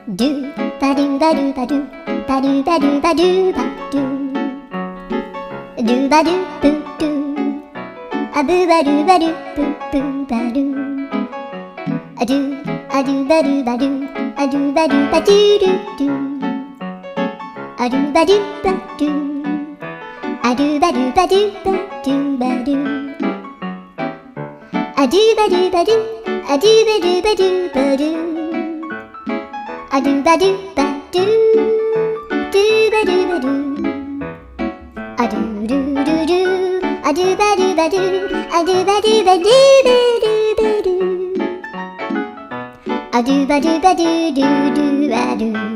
Do ba do ba do ba do ba do ba do ba do ba do do ba do boo do a boo ba do ba do boo boo ba do a do ba do ba do a do ba do ba do do do a do ba do ba do a do ba do ba do ba do ba do a do ba do ba do a do ba do ba do ba do a do ba do ba do do ba do ba do a do do do do a do ba do ba do a do ba do ba do ba do ba do a do ba do ba do do do ba do